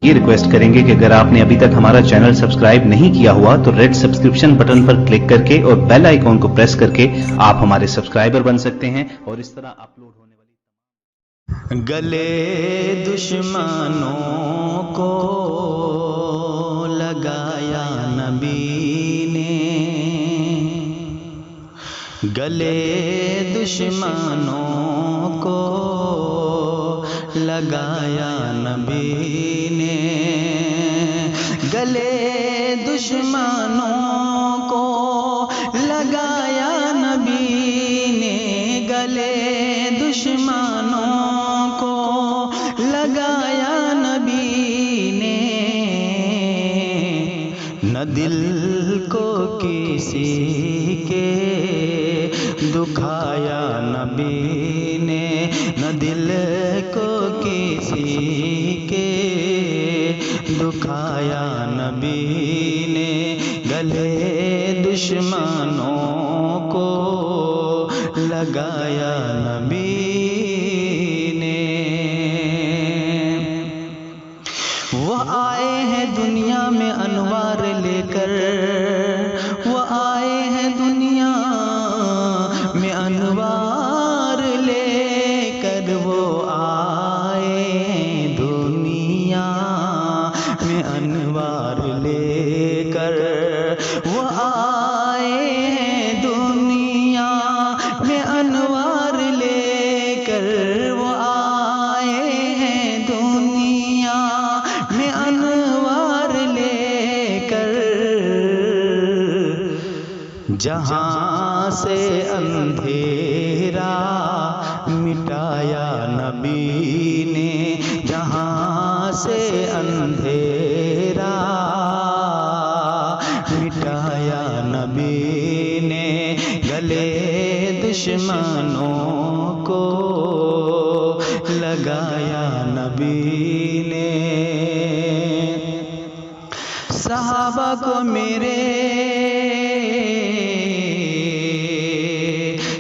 ये रिक्वेस्ट करेंगे कि अगर आपने अभी तक हमारा चैनल सब्सक्राइब नहीं किया हुआ तो रेड सब्सक्रिप्शन बटन पर क्लिक करके और बेल आइकॉन को प्रेस करके आप हमारे सब्सक्राइबर बन सकते हैं और इस तरह अपलोड होने वाली गले दुश्मनों को लगाया नबी ने, गले दुश्मनों को लगाया नबी ने, गले दुश्मनों को लगाया नबी ने, गले दुश्मनों को लगाया नबी ने, न दिल को किसी के दुखाया नबी ने, न दिल को किसी के दुखाया नबी ने, गले दुश्मनों को लगाया नबी ने। वो आए हैं दुनिया में अनवार लेकर, वो आए हैं दुनिया में अनवार लेकर, वो आए हैं दुनिया में अनवार लेकर, वो आए हैं दुनिया में अनवार लेकर, वो आए हैं दुनिया में अनवार लेकर, जहाँ से अंधेरा मिटाया नबी ने, जहाँ से अंधेरा मिटाया नबी ने, गले दुश्मनों को लगाया नबी ने। सहाबा को मेरे,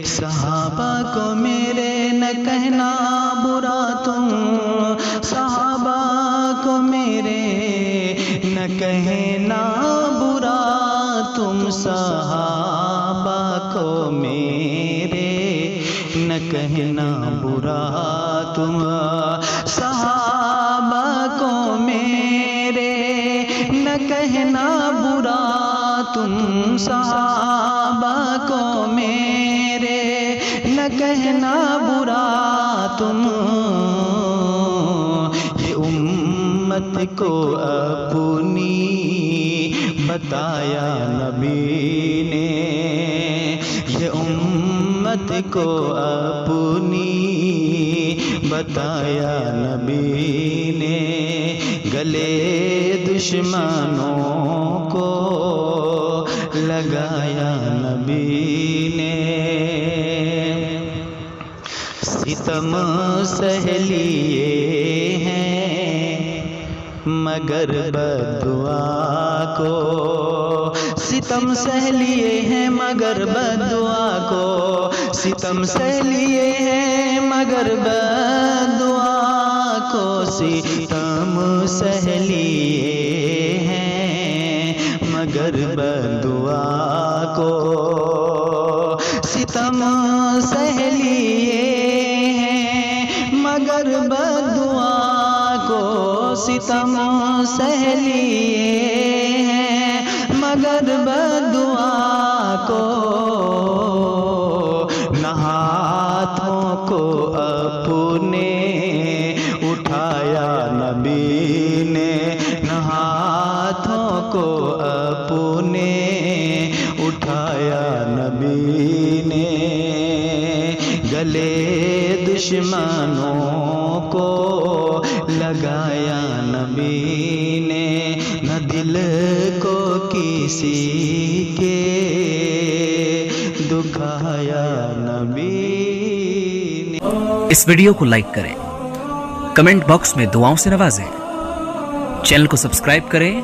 सहाबा को मेरे न कहना बुरा तुम, सहाबा को मेरे न कहना बुरा तुम, सहाबा को मेरे न कहना बुरा तुम, सहाबा को मेरे न कहना बुरा तुम, सहाबा को मेरे न कहना बुरा तुम, ये उम्मत को अपनी बताया नबी ने, ये उम्मत को अपनी बताया नबी ने, गले दुश्मनों को लगाया नबी ने। सितम सह लिए हैं मगर बद्दुआ को, सितम सह लिए हैं मगर बद्दुआ को, सितम सह लिए हैं मगर बद्दुआ को, सितम सह लिए हैं मगर बद्दुआ को, सितम सह लिए हैं मगर बद्दुआ को, सितम सह लिए हैं मगर बद्दुआ को, न हाथों को अपने उठाया नबी ने, न हाथों को अपने उठाया नबी ने, गले दुश्मनों को लगाया नबी ने, न दिल को किसी के दुखाया नबी ने। इस वीडियो को लाइक करें, कमेंट बॉक्स में दुआओं से नवाजें, चैनल को सब्सक्राइब करें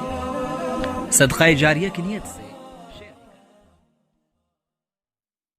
सदका जारिया की नियत से।